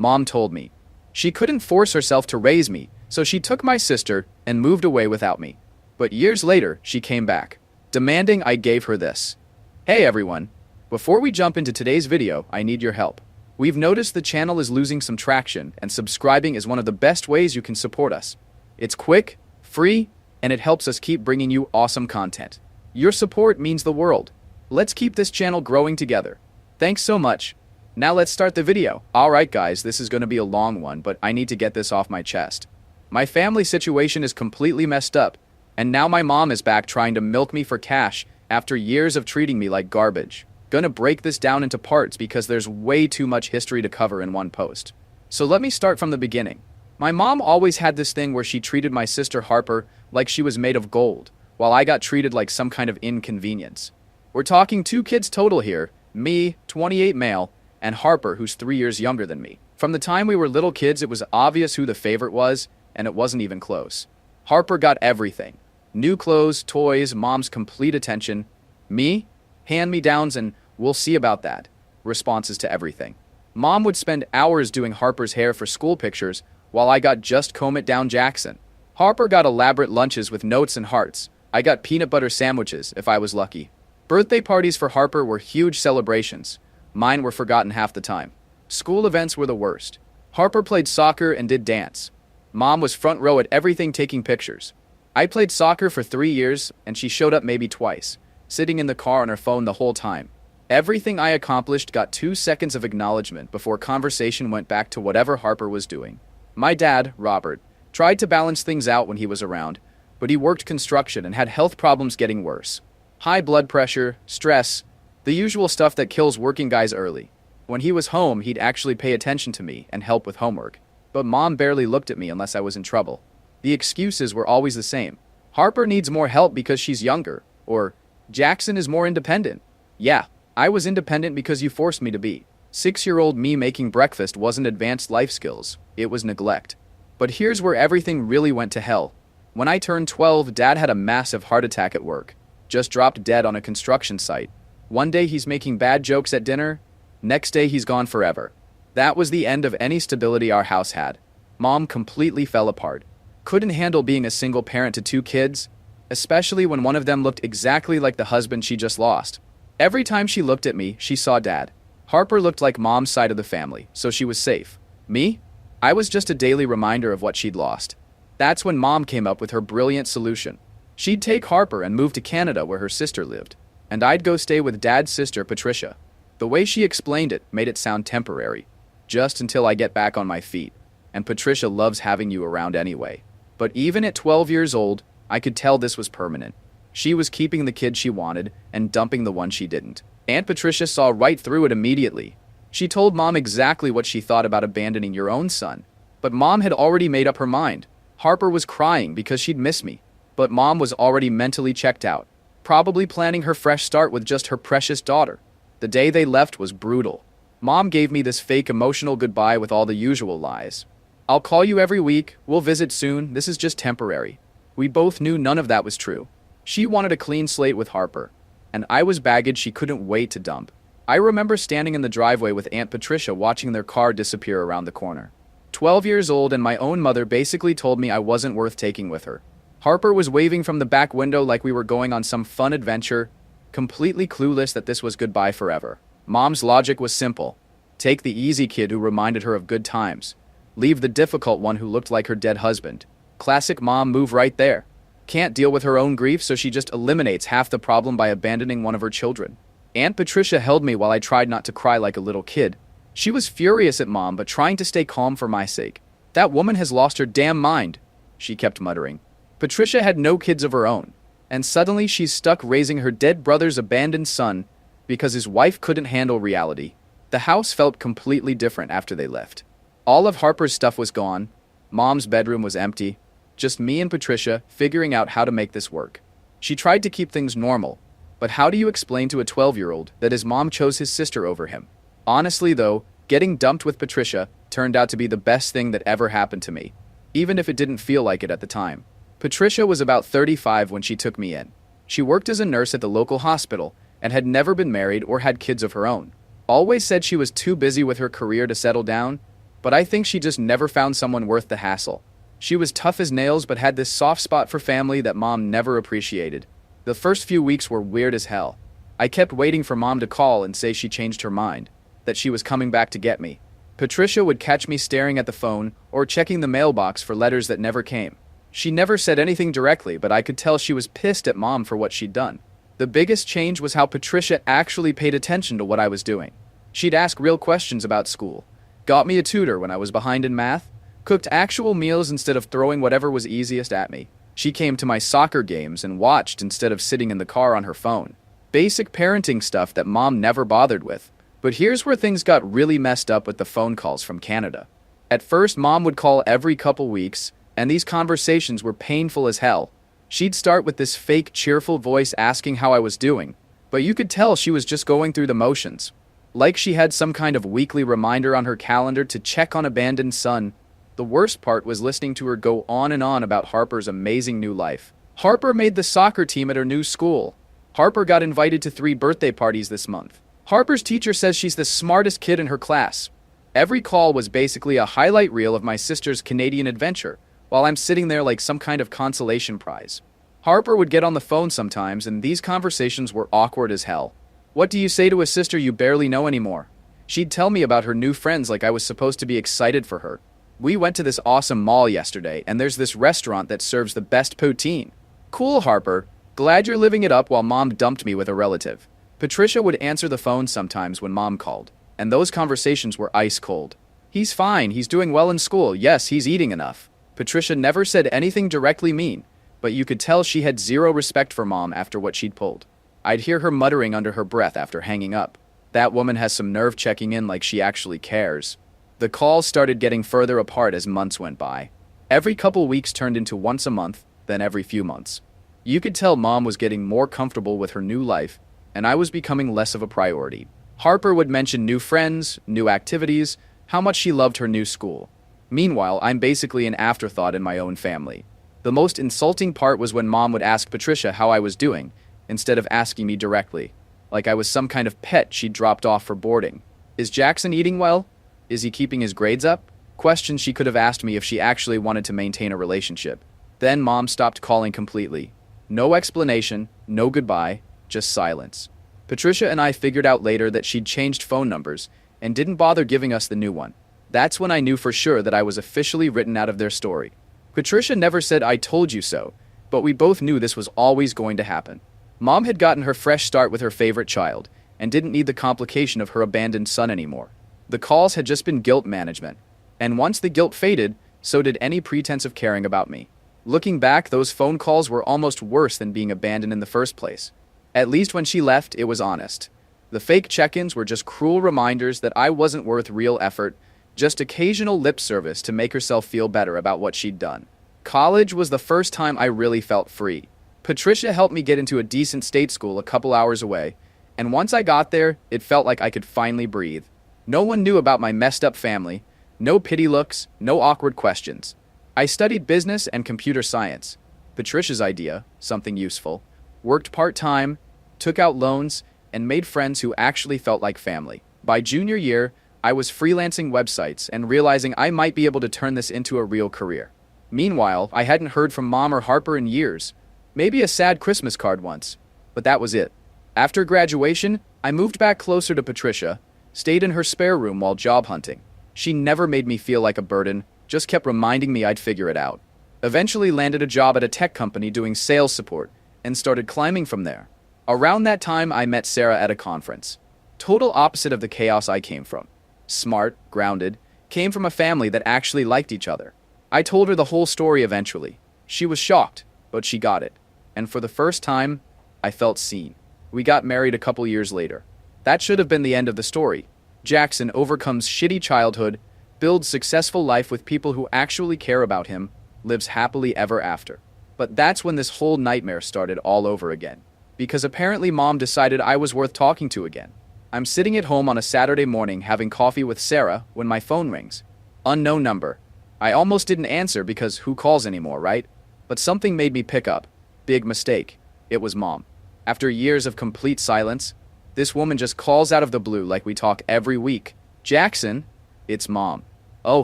Mom told me. She couldn't force herself to raise me, so she took my sister and moved away without me. But years later, she came back, demanding I gave her this. Hey everyone, before we jump into today's video, I need your help. We've noticed the channel is losing some traction, and subscribing is one of the best ways you can support us. It's quick, free, and it helps us keep bringing you awesome content. Your support means the world. Let's keep this channel growing together. Thanks so much. Now let's start the video. Alright guys, this is going to be a long one, but I need to get this off my chest. My family situation is completely messed up, and now my mom is back trying to milk me for cash after years of treating me like garbage. Gonna break this down into parts because there's way too much history to cover in one post. So let me start from the beginning. My mom always had this thing where she treated my sister Harper like she was made of gold, while I got treated like some kind of inconvenience. We're talking 2 kids total here, me, 28 male, and Harper, who's 3 years younger than me. From the time we were little kids, it was obvious who the favorite was, and it wasn't even close. Harper got everything. New clothes, toys, mom's complete attention. Me? Hand-me-downs and "we'll see about that" responses to everything. Mom would spend hours doing Harper's hair for school pictures, while I got "just comb it down Jackson." Harper got elaborate lunches with notes and hearts. I got peanut butter sandwiches, if I was lucky. Birthday parties for Harper were huge celebrations. Mine were forgotten half the time. School events were the worst. Harper played soccer and did dance. Mom was front row at everything taking pictures. I played soccer for 3 years, and she showed up maybe twice, sitting in the car on her phone the whole time. Everything I accomplished got 2 seconds of acknowledgement before conversation went back to whatever Harper was doing. My dad, Robert, tried to balance things out when he was around, but he worked construction and had health problems getting worse. High blood pressure, stress, the usual stuff that kills working guys early. When he was home, he'd actually pay attention to me and help with homework. But Mom barely looked at me unless I was in trouble. The excuses were always the same. Harper needs more help because she's younger, or Jackson is more independent. Yeah, I was independent because you forced me to be. 6-year-old me making breakfast wasn't advanced life skills, it was neglect. But here's where everything really went to hell. When I turned 12, Dad had a massive heart attack at work. Just dropped dead on a construction site. One day he's making bad jokes at dinner, next day he's gone forever. That was the end of any stability our house had. Mom completely fell apart. Couldn't handle being a single parent to 2 kids, especially when one of them looked exactly like the husband she just lost. Every time she looked at me, she saw Dad. Harper looked like Mom's side of the family, so she was safe. Me? I was just a daily reminder of what she'd lost. That's when Mom came up with her brilliant solution. She'd take Harper and move to Canada where her sister lived, and I'd go stay with Dad's sister, Patricia. The way she explained it made it sound temporary, just until I get back on my feet, and Patricia loves having you around anyway. But even at 12 years old, I could tell this was permanent. She was keeping the kid she wanted and dumping the one she didn't. Aunt Patricia saw right through it immediately. She told Mom exactly what she thought about abandoning your own son. But Mom had already made up her mind. Harper was crying because she'd miss me. But Mom was already mentally checked out, probably planning her fresh start with just her precious daughter. The day they left was brutal. Mom gave me this fake emotional goodbye with all the usual lies. "I'll call you every week, we'll visit soon, this is just temporary." We both knew none of that was true. She wanted a clean slate with Harper, and I was baggage she couldn't wait to dump. I remember standing in the driveway with Aunt Patricia watching their car disappear around the corner. 12 years old, and my own mother basically told me I wasn't worth taking with her. Harper was waving from the back window like we were going on some fun adventure, completely clueless that this was goodbye forever. Mom's logic was simple. Take the easy kid who reminded her of good times. Leave the difficult one who looked like her dead husband. Classic mom move right there. Can't deal with her own grief, so she just eliminates half the problem by abandoning one of her children. Aunt Patricia held me while I tried not to cry like a little kid. She was furious at Mom, but trying to stay calm for my sake. "That woman has lost her damn mind," she kept muttering. Patricia had no kids of her own, and suddenly she's stuck raising her dead brother's abandoned son because his wife couldn't handle reality. The house felt completely different after they left. All of Harper's stuff was gone. Mom's bedroom was empty. Just me and Patricia figuring out how to make this work. She tried to keep things normal, but how do you explain to a 12-year-old that his mom chose his sister over him? Honestly though, getting dumped with Patricia turned out to be the best thing that ever happened to me, even if it didn't feel like it at the time. Patricia was about 35 when she took me in. She worked as a nurse at the local hospital and had never been married or had kids of her own. Always said she was too busy with her career to settle down, But I think she just never found someone worth the hassle. She was tough as nails but had this soft spot for family that Mom never appreciated. The first few weeks were weird as hell. I kept waiting for Mom to call and say she changed her mind, that she was coming back to get me. Patricia would catch me staring at the phone or checking the mailbox for letters that never came. She never said anything directly, but I could tell she was pissed at Mom for what she'd done. The biggest change was how Patricia actually paid attention to what I was doing. She'd ask real questions about school, got me a tutor when I was behind in math, cooked actual meals instead of throwing whatever was easiest at me. She came to my soccer games and watched instead of sitting in the car on her phone. Basic parenting stuff that Mom never bothered with. But here's where things got really messed up with the phone calls from Canada. At first, Mom would call every couple weeks, and these conversations were painful as hell. She'd start with this fake, cheerful voice asking how I was doing, but you could tell she was just going through the motions. Like she had some kind of weekly reminder on her calendar to check on abandoned son. The worst part was listening to her go on and on about Harper's amazing new life. Harper made the soccer team at her new school. Harper got invited to 3 birthday parties this month. Harper's teacher says she's the smartest kid in her class. Every call was basically a highlight reel of my sister's Canadian adventure, while I'm sitting there like some kind of consolation prize. Harper would get on the phone sometimes, and these conversations were awkward as hell. What do you say to a sister you barely know anymore? She'd tell me about her new friends like I was supposed to be excited for her. We went to this awesome mall yesterday, and there's this restaurant that serves the best poutine. Cool, Harper. Glad you're living it up while Mom dumped me with a relative. Patricia would answer the phone sometimes when Mom called, and those conversations were ice cold. He's fine, he's doing well in school, yes, he's eating enough. Patricia never said anything directly mean, but you could tell she had zero respect for Mom after what she'd pulled. I'd hear her muttering under her breath after hanging up. That woman has some nerve checking in like she actually cares. The calls started getting further apart as months went by. Every couple weeks turned into once a month, then every few months. You could tell Mom was getting more comfortable with her new life, and I was becoming less of a priority. Harper would mention new friends, new activities, how much she loved her new school. Meanwhile, I'm basically an afterthought in my own family. The most insulting part was when Mom would ask Patricia how I was doing, instead of asking me directly, like I was some kind of pet she'd dropped off for boarding. Is Jackson eating well? Is he keeping his grades up? Questions she could have asked me if she actually wanted to maintain a relationship. Then Mom stopped calling completely. No explanation, no goodbye, just silence. Patricia and I figured out later that she'd changed phone numbers and didn't bother giving us the new one. That's when I knew for sure that I was officially written out of their story. Patricia never said "I told you so," but we both knew this was always going to happen. Mom had gotten her fresh start with her favorite child and didn't need the complication of her abandoned son anymore. The calls had just been guilt management, and once the guilt faded, so did any pretense of caring about me. Looking back, those phone calls were almost worse than being abandoned in the first place. At least when she left, it was honest. The fake check-ins were just cruel reminders that I wasn't worth real effort, just occasional lip service to make herself feel better about what she'd done. College was the first time I really felt free. Patricia helped me get into a decent state school a couple hours away, and once I got there, it felt like I could finally breathe. No one knew about my messed up family, no pity looks, no awkward questions. I studied business and computer science. Patricia's idea, something useful, worked part-time, took out loans, and made friends who actually felt like family. By junior year, I was freelancing websites and realizing I might be able to turn this into a real career. Meanwhile, I hadn't heard from Mom or Harper in years. Maybe a sad Christmas card once, but that was it. After graduation, I moved back closer to Patricia, stayed in her spare room while job hunting. She never made me feel like a burden, just kept reminding me I'd figure it out. Eventually landed a job at a tech company doing sales support, and started climbing from there. Around that time, I met Sarah at a conference. Total opposite of the chaos I came from. Smart, grounded, came from a family that actually liked each other. I told her the whole story eventually. She was shocked, but she got it. And for the first time, I felt seen. We got married a couple years later. That should have been the end of the story. Jackson overcomes shitty childhood, builds successful life with people who actually care about him, lives happily ever after. But that's when this whole nightmare started all over again. Because apparently Mom decided I was worth talking to again. I'm sitting at home on a Saturday morning having coffee with Sarah when my phone rings. Unknown number. I almost didn't answer because who calls anymore, right? But something made me pick up. Big mistake. It was Mom. After years of complete silence, this woman just calls out of the blue like we talk every week. Jackson, it's Mom. Oh,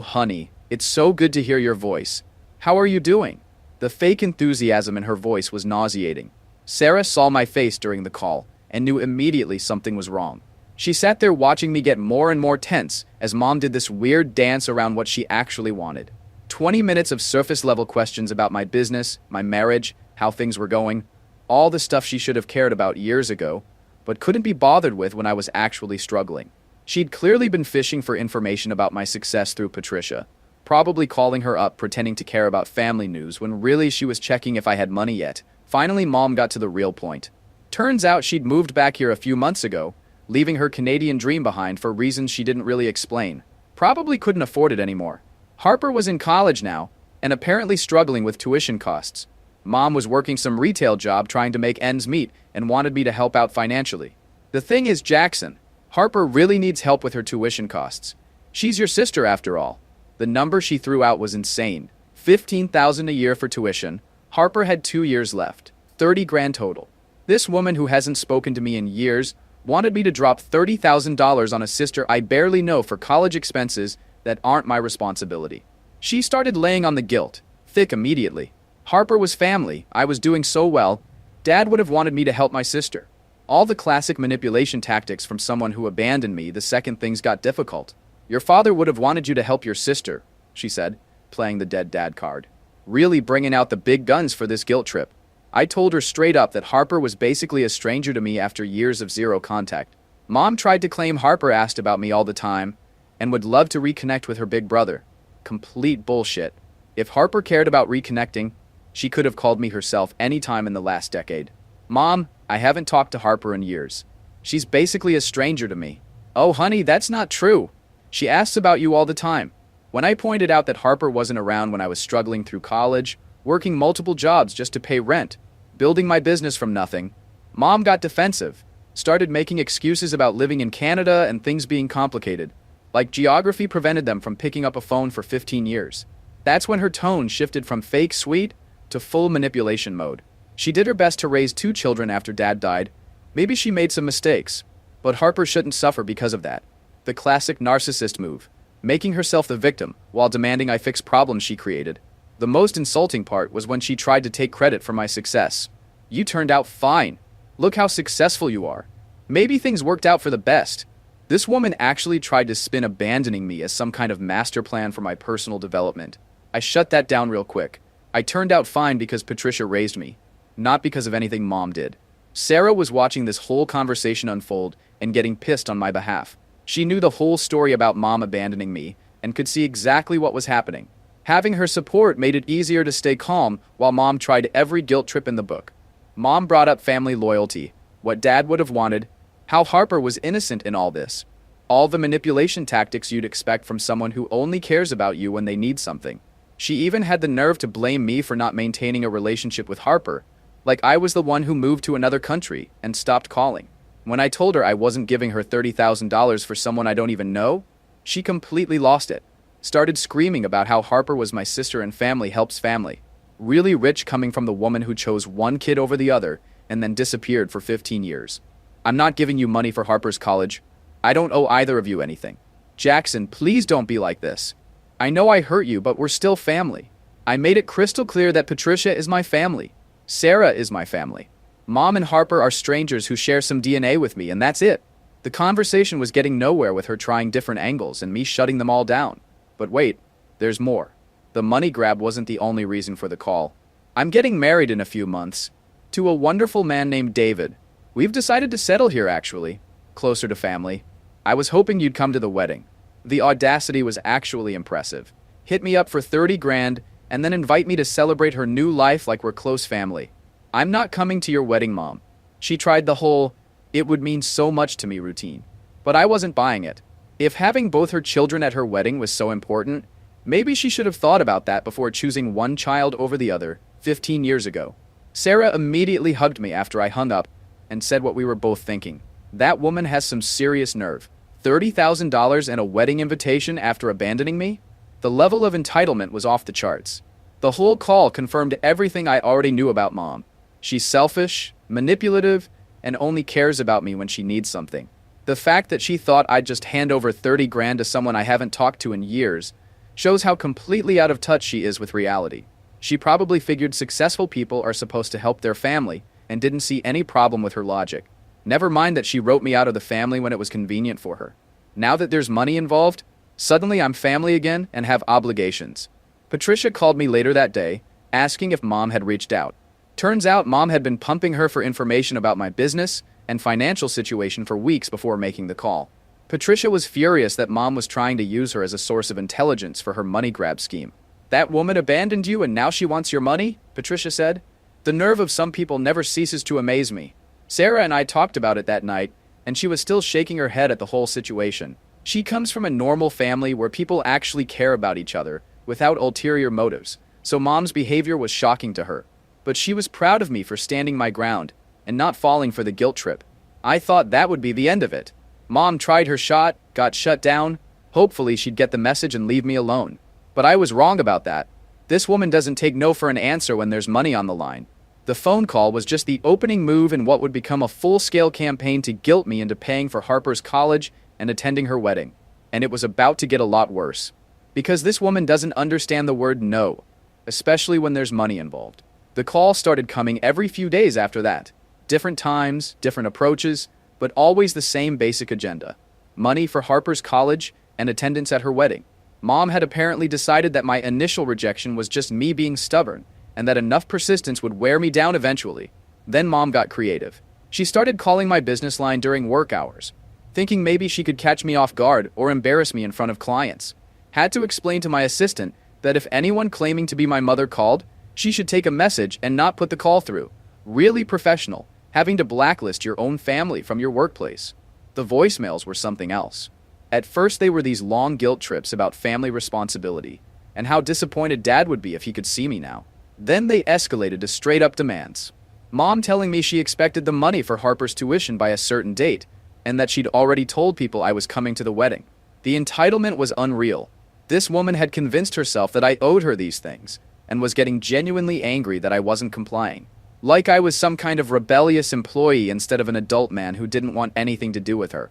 honey, it's so good to hear your voice. How are you doing? The fake enthusiasm in her voice was nauseating. Sarah saw my face during the call and knew immediately something was wrong. She sat there watching me get more and more tense as Mom did this weird dance around what she actually wanted. 20 minutes of surface-level questions about my business, my marriage, how things were going, all the stuff she should have cared about years ago, but couldn't be bothered with when I was actually struggling. She'd clearly been fishing for information about my success through Patricia, probably calling her up pretending to care about family news when really she was checking if I had money yet. Finally, Mom got to the real point. Turns out she'd moved back here a few months ago, leaving her Canadian dream behind for reasons she didn't really explain. Probably couldn't afford it anymore. Harper was in college now, and apparently struggling with tuition costs. Mom was working some retail job trying to make ends meet and wanted me to help out financially. The thing is, Jackson, Harper really needs help with her tuition costs. She's your sister after all. The number she threw out was insane. $15,000 a year for tuition. Harper had 2 years left. 30 grand total. This woman who hasn't spoken to me in years wanted me to drop $30,000 on a sister I barely know for college expenses that aren't my responsibility. She started laying on the guilt, thick immediately. Harper was family, I was doing so well, Dad would have wanted me to help my sister. All the classic manipulation tactics from someone who abandoned me the second things got difficult. Your father would have wanted you to help your sister, she said, playing the dead dad card. Really bringing out the big guns for this guilt trip. I told her straight up that Harper was basically a stranger to me after years of zero contact. Mom tried to claim Harper asked about me all the time and would love to reconnect with her big brother. Complete bullshit. If Harper cared about reconnecting, she could have called me herself any time in the last decade. Mom, I haven't talked to Harper in years. She's basically a stranger to me. Oh, honey, that's not true. She asks about you all the time. When I pointed out that Harper wasn't around when I was struggling through college, working multiple jobs just to pay rent, building my business from nothing, Mom got defensive, started making excuses about living in Canada and things being complicated, like geography prevented them from picking up a phone for 15 years. That's when her tone shifted from fake sweet to full manipulation mode. She did her best to raise 2 children after Dad died. Maybe she made some mistakes, but Harper shouldn't suffer because of that. The classic narcissist move, making herself the victim while demanding I fix problems she created. The most insulting part was when she tried to take credit for my success. You turned out fine. Look how successful you are. Maybe things worked out for the best. This woman actually tried to spin abandoning me as some kind of master plan for my personal development. I shut that down real quick. I turned out fine because Patricia raised me, not because of anything Mom did. Sarah was watching this whole conversation unfold and getting pissed on my behalf. She knew the whole story about Mom abandoning me and could see exactly what was happening. Having her support made it easier to stay calm while Mom tried every guilt trip in the book. Mom brought up family loyalty, what Dad would have wanted, how Harper was innocent in all this. All the manipulation tactics you'd expect from someone who only cares about you when they need something. She even had the nerve to blame me for not maintaining a relationship with Harper, like I was the one who moved to another country and stopped calling. When I told her I wasn't giving her $30,000 for someone I don't even know, she completely lost it. Started screaming about how Harper was my sister and family helps family. Really rich coming from the woman who chose one kid over the other and then disappeared for 15 years. I'm not giving you money for Harper's college. I don't owe either of you anything. Jackson, please don't be like this. I know I hurt you, but we're still family. I made it crystal clear that Patricia is my family. Sarah is my family. Mom and Harper are strangers who share some DNA with me, and that's it. The conversation was getting nowhere with her trying different angles and me shutting them all down. But wait, there's more. The money grab wasn't the only reason for the call. I'm getting married in a few months to a wonderful man named David. We've decided to settle here, actually, closer to family. I was hoping you'd come to the wedding. The audacity was actually impressive. Hit me up for 30 grand and then invite me to celebrate her new life like we're close family. I'm not coming to your wedding, Mom. She tried the whole, it would mean so much to me routine. But I wasn't buying it. If having both her children at her wedding was so important, maybe she should have thought about that before choosing one child over the other 15 years ago. Sarah immediately hugged me after I hung up and said what we were both thinking. That woman has some serious nerve. $30,000 and a wedding invitation after abandoning me? The level of entitlement was off the charts. The whole call confirmed everything I already knew about Mom. She's selfish, manipulative, and only cares about me when she needs something. The fact that she thought I'd just hand over 30 grand to someone I haven't talked to in years Shows how completely out of touch she is with reality. She probably figured successful people are supposed to help their family and didn't see any problem with her logic. Never mind that she wrote me out of the family when it was convenient for her. Now that there's money involved, suddenly I'm family again and have obligations. Patricia called me later that day, asking if Mom had reached out. Turns out Mom had been pumping her for information about my business and financial situation for weeks before making the call. Patricia was furious that Mom was trying to use her as a source of intelligence for her money grab scheme. "That woman abandoned you and now she wants your money?" Patricia said. "The nerve of some people never ceases to amaze me." Sarah and I talked about it that night, and she was still shaking her head at the whole situation. She comes from a normal family where people actually care about each other, without ulterior motives, so Mom's behavior was shocking to her. But she was proud of me for standing my ground, and not falling for the guilt trip. I thought that would be the end of it. Mom tried her shot, got shut down. Hopefully she'd get the message and leave me alone. But I was wrong about that. This woman doesn't take no for an answer when there's money on the line. The phone call was just the opening move in what would become a full-scale campaign to guilt me into paying for Harper's college and attending her wedding. And it was about to get a lot worse. Because this woman doesn't understand the word no, especially when there's money involved. The call started coming every few days after that. Different times, different approaches, but always the same basic agenda. Money for Harper's college and attendance at her wedding. Mom had apparently decided that my initial rejection was just me being stubborn, and that enough persistence would wear me down eventually. Then Mom got creative. She started calling my business line during work hours, thinking maybe she could catch me off guard or embarrass me in front of clients. Had to explain to my assistant that if anyone claiming to be my mother called, she should take a message and not put the call through. Really professional, having to blacklist your own family from your workplace. The voicemails were something else. At first they were these long guilt trips about family responsibility, and how disappointed Dad would be if he could see me now. Then they escalated to straight-up demands. Mom telling me she expected the money for Harper's tuition by a certain date, and that she'd already told people I was coming to the wedding. The entitlement was unreal. This woman had convinced herself that I owed her these things, and was getting genuinely angry that I wasn't complying. Like I was some kind of rebellious employee instead of an adult man who didn't want anything to do with her.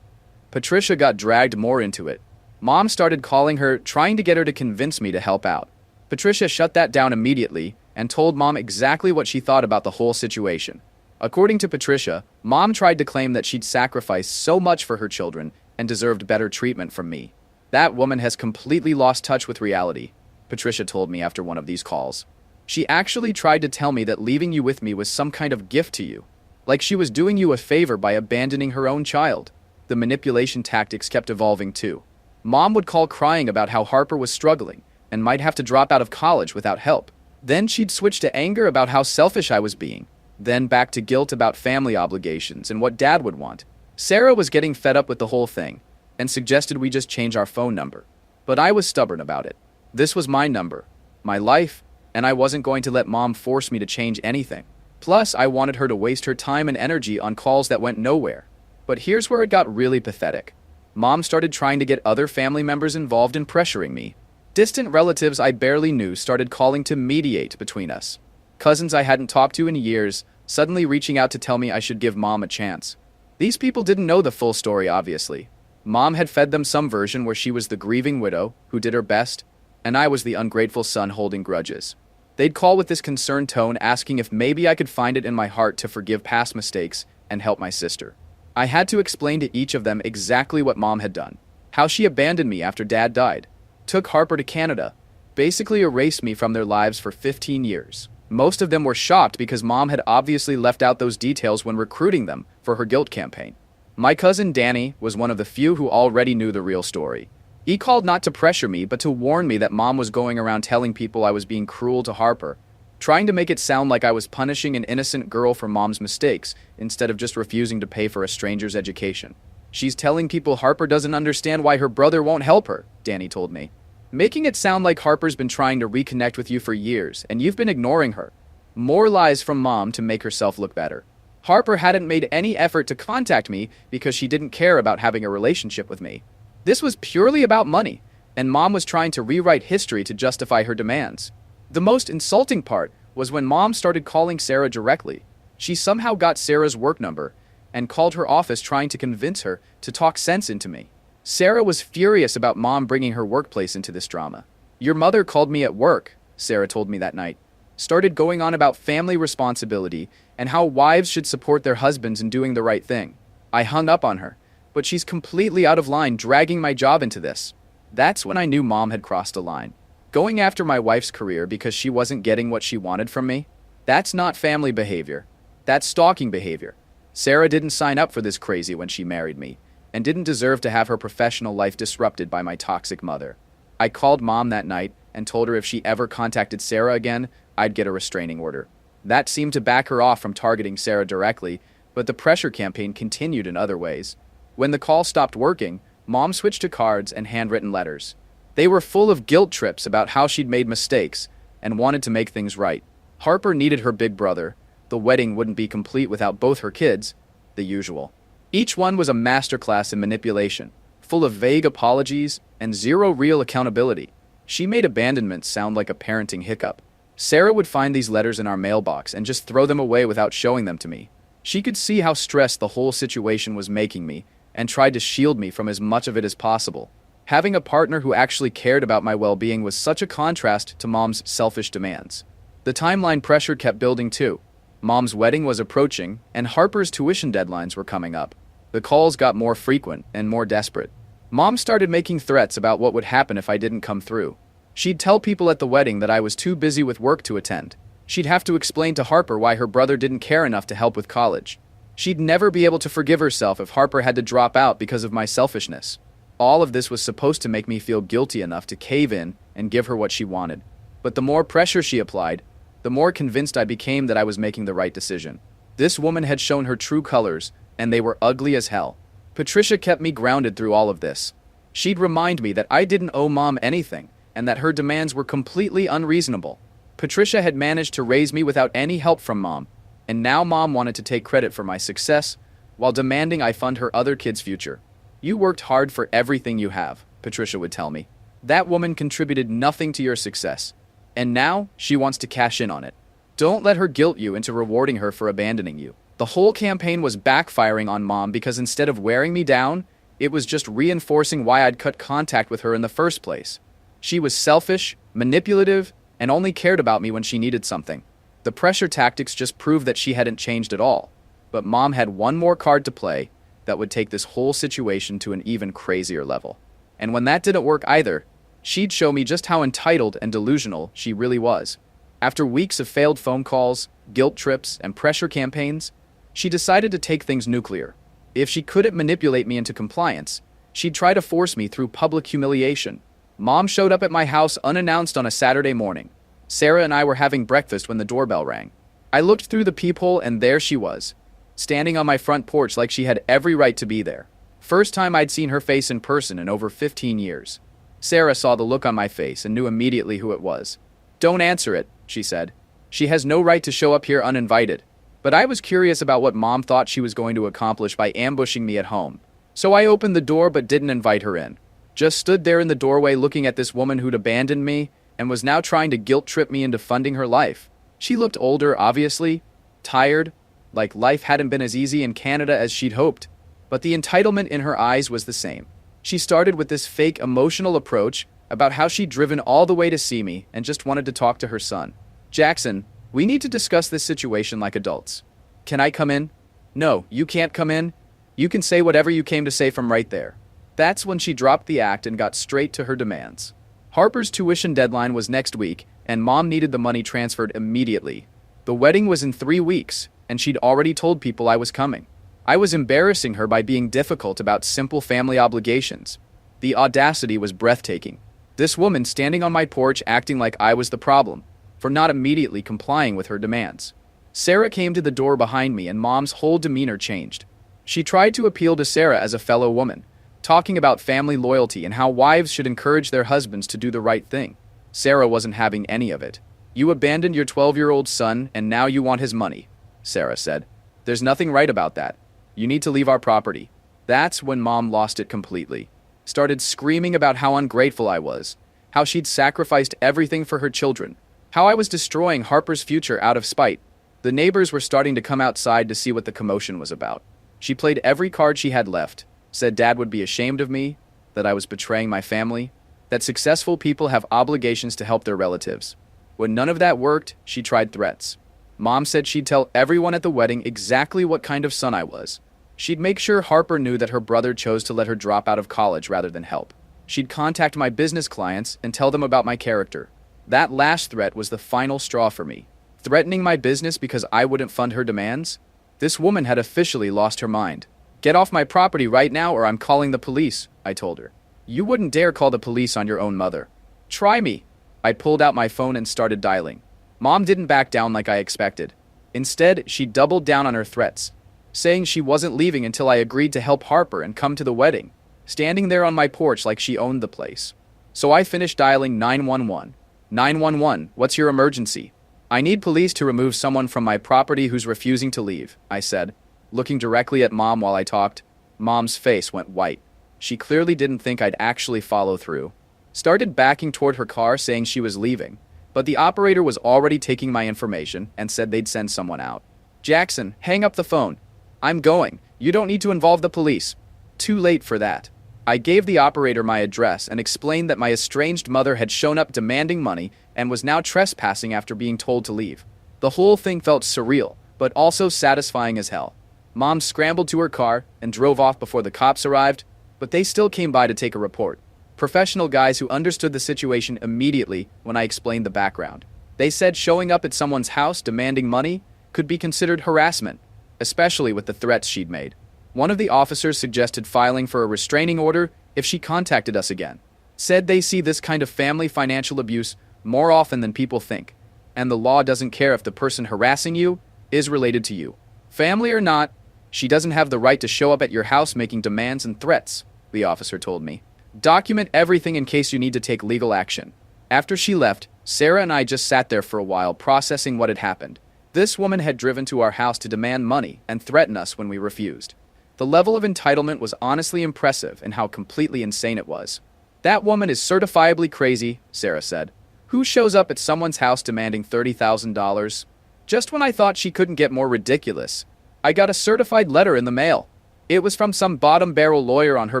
Patricia got dragged more into it. Mom started calling her, trying to get her to convince me to help out. Patricia shut that down immediately and told Mom exactly what she thought about the whole situation. According to Patricia, Mom tried to claim that she'd sacrificed so much for her children and deserved better treatment from me. That woman has completely lost touch with reality, Patricia told me after one of these calls. She actually tried to tell me that leaving you with me was some kind of gift to you, like she was doing you a favor by abandoning her own child. The manipulation tactics kept evolving too. Mom would call crying about how Harper was struggling and might have to drop out of college without help. Then she'd switch to anger about how selfish I was being. Then back to guilt about family obligations and what Dad would want. Sarah was getting fed up with the whole thing and suggested we just change our phone number. But I was stubborn about it. This was my number, my life, and I wasn't going to let Mom force me to change anything. Plus, I wanted her to waste her time and energy on calls that went nowhere. But here's where it got really pathetic. Mom started trying to get other family members involved in pressuring me. Distant relatives I barely knew started calling to mediate between us. Cousins I hadn't talked to in years, suddenly reaching out to tell me I should give Mom a chance. These people didn't know the full story, obviously. Mom had fed them some version where she was the grieving widow who did her best, and I was the ungrateful son holding grudges. They'd call with this concerned tone, asking if maybe I could find it in my heart to forgive past mistakes and help my sister. I had to explain to each of them exactly what Mom had done, how she abandoned me after Dad died, took Harper to Canada, basically erased me from their lives for 15 years. Most of them were shocked because Mom had obviously left out those details when recruiting them for her guilt campaign. My cousin Danny was one of the few who already knew the real story. He called not to pressure me, but to warn me that Mom was going around telling people I was being cruel to Harper, trying to make it sound like I was punishing an innocent girl for Mom's mistakes instead of just refusing to pay for a stranger's education. She's telling people Harper doesn't understand why her brother won't help her, Danny told me. Making it sound like Harper's been trying to reconnect with you for years and you've been ignoring her. More lies from Mom to make herself look better. Harper hadn't made any effort to contact me because she didn't care about having a relationship with me. This was purely about money, and Mom was trying to rewrite history to justify her demands. The most insulting part was when Mom started calling Sarah directly. She somehow got Sarah's work number and called her office trying to convince her to talk sense into me. Sarah was furious about Mom bringing her workplace into this drama. Your mother called me at work, Sarah told me that night. Started going on about family responsibility and how wives should support their husbands in doing the right thing. I hung up on her, but she's completely out of line, dragging my job into this. That's when I knew Mom had crossed a line. Going after my wife's career because she wasn't getting what she wanted from me? That's not family behavior. That's stalking behavior. Sarah didn't sign up for this crazy when she married me, and didn't deserve to have her professional life disrupted by my toxic mother. I called Mom that night and told her if she ever contacted Sarah again, I'd get a restraining order. That seemed to back her off from targeting Sarah directly, but the pressure campaign continued in other ways. When the call stopped working, Mom switched to cards and handwritten letters. They were full of guilt trips about how she'd made mistakes and wanted to make things right. Harper needed her big brother. The wedding wouldn't be complete without both her kids, the usual. Each one was a masterclass in manipulation, full of vague apologies and zero real accountability. She made abandonment sound like a parenting hiccup. Sarah would find these letters in our mailbox and just throw them away without showing them to me. She could see how stressed the whole situation was making me and tried to shield me from as much of it as possible. Having a partner who actually cared about my well-being was such a contrast to Mom's selfish demands. The timeline pressure kept building too. Mom's wedding was approaching, and Harper's tuition deadlines were coming up. The calls got more frequent and more desperate. Mom started making threats about what would happen if I didn't come through. She'd tell people at the wedding that I was too busy with work to attend. She'd have to explain to Harper why her brother didn't care enough to help with college. She'd never be able to forgive herself if Harper had to drop out because of my selfishness. All of this was supposed to make me feel guilty enough to cave in and give her what she wanted. But the more pressure she applied, the more convinced I became that I was making the right decision. This woman had shown her true colors, and they were ugly as hell. Patricia kept me grounded through all of this. She'd remind me that I didn't owe Mom anything, and that her demands were completely unreasonable. Patricia had managed to raise me without any help from Mom, and now Mom wanted to take credit for my success, while demanding I fund her other kids' future. You worked hard for everything you have, Patricia would tell me. That woman contributed nothing to your success, and now she wants to cash in on it. Don't let her guilt you into rewarding her for abandoning you. The whole campaign was backfiring on Mom because instead of wearing me down, it was just reinforcing why I'd cut contact with her in the first place. She was selfish, manipulative, and only cared about me when she needed something. The pressure tactics just proved that she hadn't changed at all. But Mom had one more card to play that would take this whole situation to an even crazier level. And when that didn't work either, she'd show me just how entitled and delusional she really was. After weeks of failed phone calls, guilt trips, and pressure campaigns, she decided to take things nuclear. If she couldn't manipulate me into compliance, she'd try to force me through public humiliation. Mom showed up at my house unannounced on a Saturday morning. Sarah and I were having breakfast when the doorbell rang. I looked through the peephole and there she was, standing on my front porch like she had every right to be there. First time I'd seen her face in person in over 15 years. Sarah saw the look on my face and knew immediately who it was. "Don't answer it," she said. "She has no right to show up here uninvited." But I was curious about what Mom thought she was going to accomplish by ambushing me at home. So I opened the door but didn't invite her in. Just stood there in the doorway looking at this woman who'd abandoned me and was now trying to guilt trip me into funding her life. She looked older, obviously, tired, like life hadn't been as easy in Canada as she'd hoped. But the entitlement in her eyes was the same. She started with this fake emotional approach about how she'd driven all the way to see me and just wanted to talk to her son. "Jackson, we need to discuss this situation like adults. Can I come in?" "No, you can't come in. You can say whatever you came to say from right there." That's when she dropped the act and got straight to her demands. Harper's tuition deadline was next week, and Mom needed the money transferred immediately. The wedding was in 3 weeks, and she'd already told people I was coming. I was embarrassing her by being difficult about simple family obligations. The audacity was breathtaking. This woman standing on my porch acting like I was the problem, for not immediately complying with her demands. Sarah came to the door behind me and Mom's whole demeanor changed. She tried to appeal to Sarah as a fellow woman, talking about family loyalty and how wives should encourage their husbands to do the right thing. Sarah wasn't having any of it. "You abandoned your 12-year-old son and now you want his money," Sarah said. "There's nothing right about that. You need to leave our property." That's when Mom lost it completely. Started screaming about how ungrateful I was, how she'd sacrificed everything for her children, how I was destroying Harper's future out of spite. The neighbors were starting to come outside to see what the commotion was about. She played every card she had left, said Dad would be ashamed of me, that I was betraying my family. that successful people have obligations to help their relatives. When none of that worked, she tried threats. Mom said she'd tell everyone at the wedding exactly what kind of son I was. She'd make sure Harper knew that her brother chose to let her drop out of college rather than help. She'd contact my business clients and tell them about my character. That last threat was the final straw for me. Threatening my business because I wouldn't fund her demands? This woman had officially lost her mind. "Get off my property right now or I'm calling the police," I told her. "You wouldn't dare call the police on your own mother." "Try me." I pulled out my phone and started dialing. Mom didn't back down like I expected. Instead, she doubled down on her threats, saying she wasn't leaving until I agreed to help Harper and come to the wedding, standing there on my porch like she owned the place. So I finished dialing 911. 911, what's your emergency? "I need police to remove someone from my property who's refusing to leave," I said, looking directly at Mom while I talked. Mom's face went white. She clearly didn't think I'd actually follow through. Started backing toward her car saying she was leaving, but the operator was already taking my information and said they'd send someone out. "Jackson, hang up the phone. I'm going. You don't need to involve the police." Too late for that. I gave the operator my address and explained that my estranged mother had shown up demanding money and was now trespassing after being told to leave. The whole thing felt surreal, but also satisfying as hell. Mom scrambled to her car and drove off before the cops arrived, but they still came by to take a report. Professional guys who understood the situation immediately when I explained the background. They said showing up at someone's house demanding money could be considered harassment, especially with the threats she'd made. One of the officers suggested filing for a restraining order if she contacted us again. Said they see this kind of family financial abuse more often than people think, and the law doesn't care if the person harassing you is related to you. Family or not, she doesn't have the right to show up at your house making demands and threats, the officer told me. Document everything in case you need to take legal action. After she left, Sarah and I just sat there for a while processing what had happened. This woman had driven to our house to demand money and threaten us when we refused. The level of entitlement was honestly impressive in how completely insane it was. "That woman is certifiably crazy," Sarah said. "Who shows up at someone's house demanding $30,000? Just when I thought she couldn't get more ridiculous, I got a certified letter in the mail. It was from some bottom-barrel lawyer on her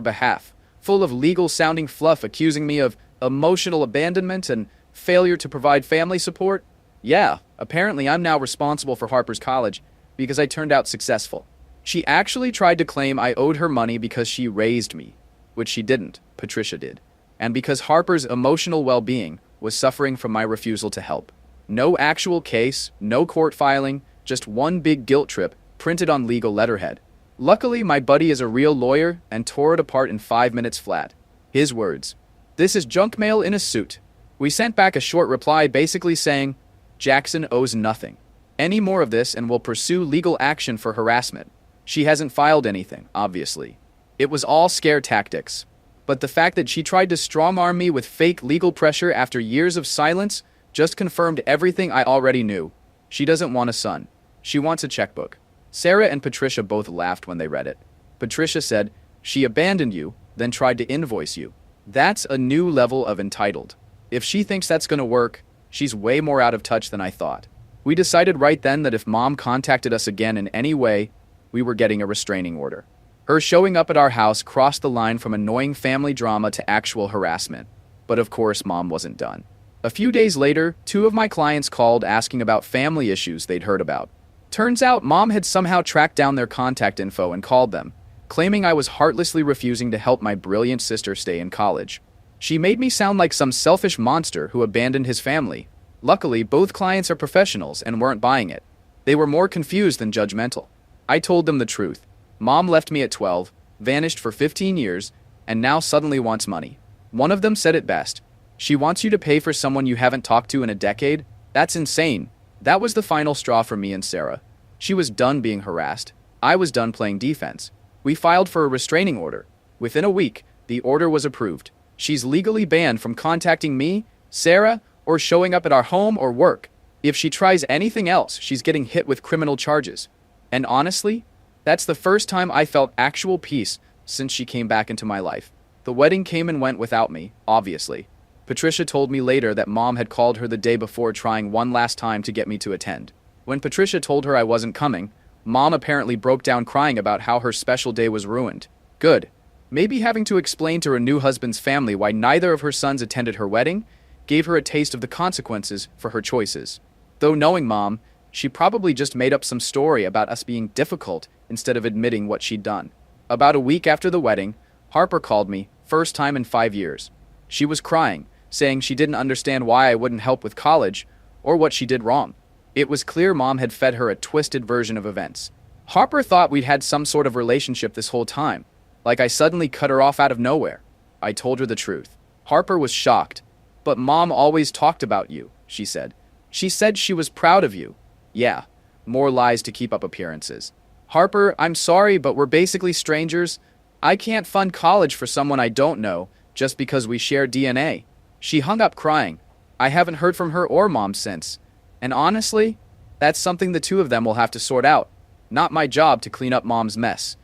behalf, full of legal-sounding fluff accusing me of emotional abandonment and failure to provide family support. Yeah, apparently I'm now responsible for Harper's college because I turned out successful. She actually tried to claim I owed her money because she raised me, which she didn't, Patricia did, and because Harper's emotional well-being was suffering from my refusal to help. No actual case, no court filing, just one big guilt trip printed on legal letterhead. Luckily, my buddy is a real lawyer and tore it apart in 5 minutes flat. His words, "This is junk mail in a suit." We sent back a short reply basically saying, "Jackson owes nothing. Any more of this and we'll pursue legal action for harassment." She hasn't filed anything, obviously. It was all scare tactics. But the fact that she tried to strong-arm me with fake legal pressure after years of silence just confirmed everything I already knew. She doesn't want a son. She wants a checkbook. Sarah and Patricia both laughed when they read it. Patricia said, "She abandoned you, then tried to invoice you. That's a new level of entitled. If she thinks that's gonna work, she's way more out of touch than I thought." We decided right then that if Mom contacted us again in any way, we were getting a restraining order. Her showing up at our house crossed the line from annoying family drama to actual harassment. But of course, Mom wasn't done. A few days later, 2 of my clients called asking about family issues they'd heard about. Turns out Mom had somehow tracked down their contact info and called them, claiming I was heartlessly refusing to help my brilliant sister stay in college. She made me sound like some selfish monster who abandoned his family. Luckily, both clients are professionals and weren't buying it. They were more confused than judgmental. I told them the truth. Mom left me at 12, vanished for 15 years, and now suddenly wants money. One of them said it best. "She wants you to pay for someone you haven't talked to in a decade? That's insane." That was the final straw for me and Sarah. She was done being harassed. I was done playing defense. We filed for a restraining order. Within a week, the order was approved. She's legally banned from contacting me, Sarah, or showing up at our home or work. If she tries anything else, she's getting hit with criminal charges. And honestly, that's the first time I felt actual peace since she came back into my life. The wedding came and went without me, obviously. Patricia told me later that Mom had called her the day before trying one last time to get me to attend. When Patricia told her I wasn't coming, Mom apparently broke down crying about how her special day was ruined. Good. Maybe having to explain to her new husband's family why neither of her sons attended her wedding gave her a taste of the consequences for her choices. Though knowing Mom, she probably just made up some story about us being difficult instead of admitting what she'd done. About a week after the wedding, Harper called me, first time in 5 years. She was crying, saying she didn't understand why I wouldn't help with college or what she did wrong. It was clear Mom had fed her a twisted version of events. Harper thought we'd had some sort of relationship this whole time, like I suddenly cut her off out of nowhere. I told her the truth. Harper was shocked. But Mom always talked about you, she said. She said she was proud of you. Yeah, more lies to keep up appearances. Harper, I'm sorry, but we're basically strangers. I can't fund college for someone I don't know just because we share DNA. She hung up crying. I haven't heard from her or Mom since. And honestly, that's something the two of them will have to sort out. Not my job to clean up Mom's mess.